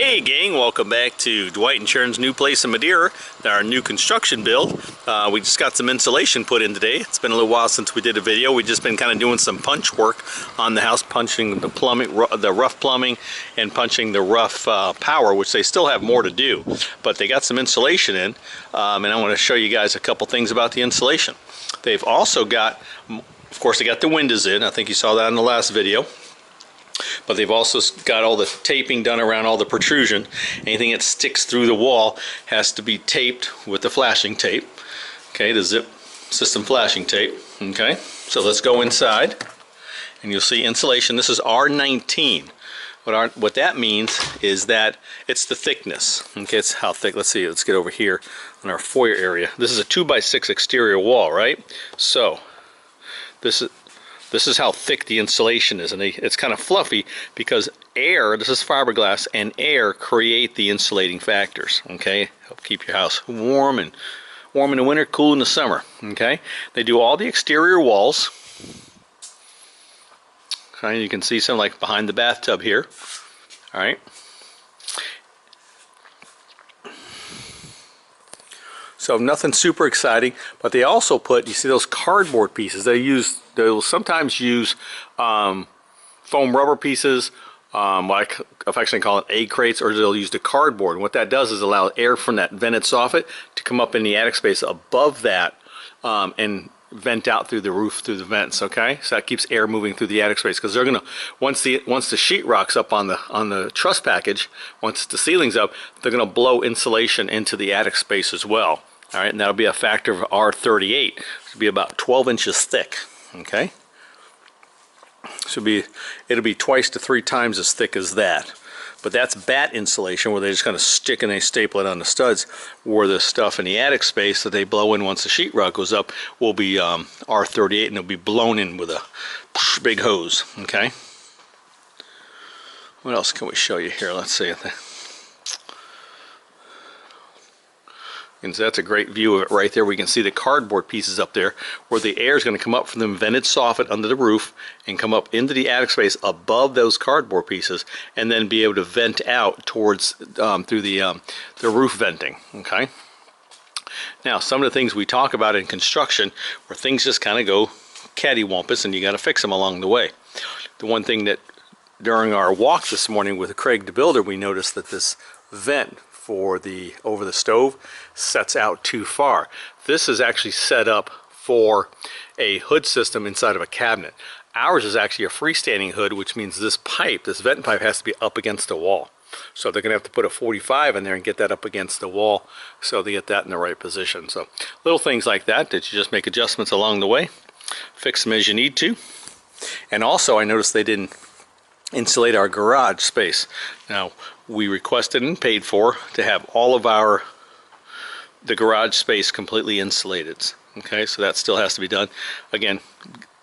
Hey gang, welcome back to Dwight and Sharon's new place in Madeira, our new construction build. We just got some insulation put in today. It's been a little while since we did a video. We've just been kind of doing some punch work on the house, punching the plumbing, the rough plumbing, and punching the rough power, which they still have more to do. But they got some insulation in, and I want to show you guys a couple things about the insulation. They've also got, of course, they got the windows in. I think you saw that in the last video. But they've also got all the taping done around all the protrusion. Anything that sticks through the wall has to be taped with the flashing tape. Okay, the zip system flashing tape. Okay, so let's go inside and you'll see insulation. This is R19. What that means is that it's the thickness. Okay, it's how thick. Let's see, let's get over here in our foyer area. This is a 2x6 exterior wall, right? So this is how thick the insulation is, and it's kind of fluffy because air, this is fiberglass, and air create the insulating factors. Okay, help keep your house warm in the winter, cool in the summer. Okay, they do all the exterior walls. Okay, you can see some like behind the bathtub here. All right. So nothing super exciting, but they also put, you see those cardboard pieces, they'll sometimes use foam rubber pieces, like affectionately call it egg crates, or they'll use the cardboard. And what that does is allow air from that vented soffit to come up in the attic space above that and vent out through the roof, through the vents. Okay, so that keeps air moving through the attic space, because they're gonna, once the sheetrock's up on the truss package, once the ceiling's up, they're gonna blow insulation into the attic space as well. All right, and that'll be a factor of R38. It'll be about 12 inches thick. Okay, so it'll be twice to 3 times as thick as that. But that's bat insulation, where they just kind of stick and they staple it on the studs. Where the stuff in the attic space that they blow in once the sheetrock goes up will be R38, and it'll be blown in with a big hose. Okay. What else can we show you here? Let's see. And so that's a great view of it right there. We can see the cardboard pieces up there, where the air is going to come up from the vented soffit under the roof and come up into the attic space above those cardboard pieces, and then be able to vent out towards through the roof venting. Okay. Now, some of the things we talk about in construction, where things just kind of go cattywampus, and you got to fix them along the way. The one thing that during our walk this morning with Craig the builder, we noticed that this vent for the over the stove sets out too far. This is actually set up for a hood system inside of a cabinet. Ours is actually a freestanding hood, which means this pipe, this vent pipe, has to be up against the wall. So they're going to have to put a 45 in there and get that up against the wall, so they get that in the right position. So little things like that you just make adjustments along the way, fix them as you need to. And also, I noticed they didn't insulate our garage space. Now, we requested and paid for to have all of the garage space completely insulated. Okay, so that still has to be done. Again,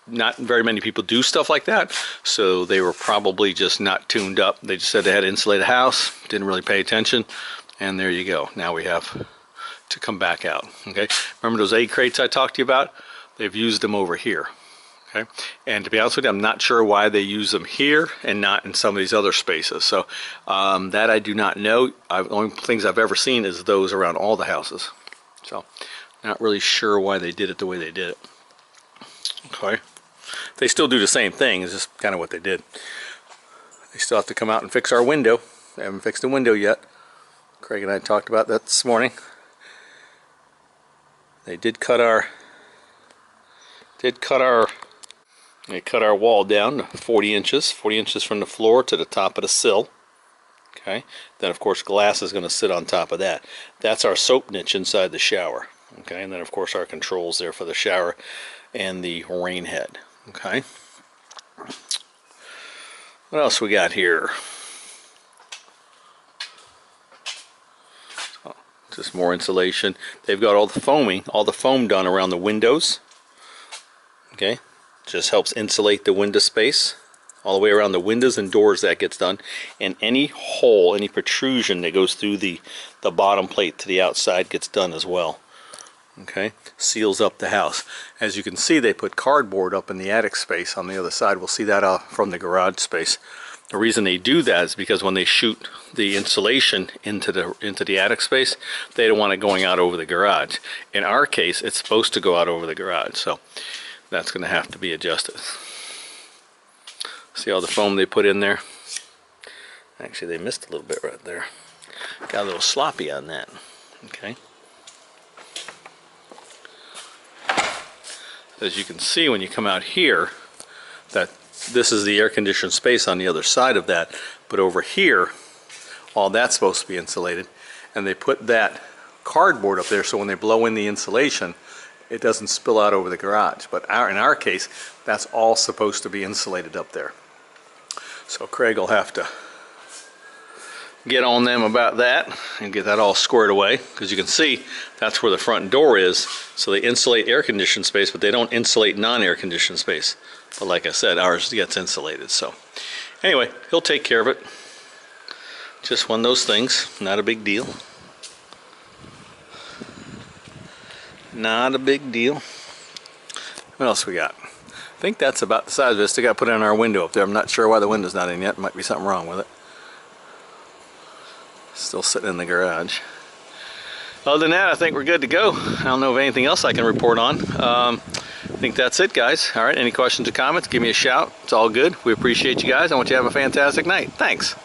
not very many people do stuff like that, so they were probably just not tuned up. They just said they had to insulate a house, didn't really pay attention, and there you go. Now we have to come back out. Okay, remember those egg crates I talked to you about? They've used them over here. Okay, and to be honest with you, I'm not sure why they use them here and not in some of these other spaces. So that I do not know. The only things I've ever seen is those around all the houses. So not really sure why they did it the way they did it. Okay, they still do the same thing. It's just kind of what they did. They still have to come out and fix our window. They haven't fixed the window yet. Craig and I talked about that this morning. They cut our wall down to 40 inches from the floor to the top of the sill. Okay, then of course glass is going to sit on top of that. That's our soap niche inside the shower. Okay, and then of course our controls there for the shower and the rain head. Okay, what else we got here? Oh, just more insulation. They've got all the foam done around the windows. Okay, just helps insulate the window space all the way around the windows and doors. That gets done, and any hole, any protrusion that goes through the bottom plate to the outside gets done as well. Okay, seals up the house. As you can see, they put cardboard up in the attic space on the other side. We'll see that from the garage space. The reason they do that is because when they shoot the insulation into the attic space, they don't want it going out over the garage. In our case, it's supposed to go out over the garage, so that's going to have to be adjusted. See all the foam they put in there? Actually, they missed a little bit right there. Got a little sloppy on that. Okay. As you can see when you come out here, that this is the air-conditioned space on the other side of that, but over here, all that's supposed to be insulated, and they put that cardboard up there so when they blow in the insulation, it doesn't spill out over the garage. But in our case, that's all supposed to be insulated up there. So Craig will have to get on them about that and get that all squared away, because you can see that's where the front door is. So they insulate air-conditioned space, but they don't insulate non-air-conditioned space. But like I said, ours gets insulated. So anyway, he'll take care of it. Just one of those things, not a big deal. Not a big deal. What else we got? I think that's about the size of it. Still got to put it in our window up there. I'm not sure why the window's not in yet. Might be something wrong with it. Still sitting in the garage. Other than that, I think we're good to go. I don't know of anything else I can report on. I think that's it, guys. All right, any questions or comments, give me a shout. It's all good. We appreciate you guys. I want you to have a fantastic night. Thanks.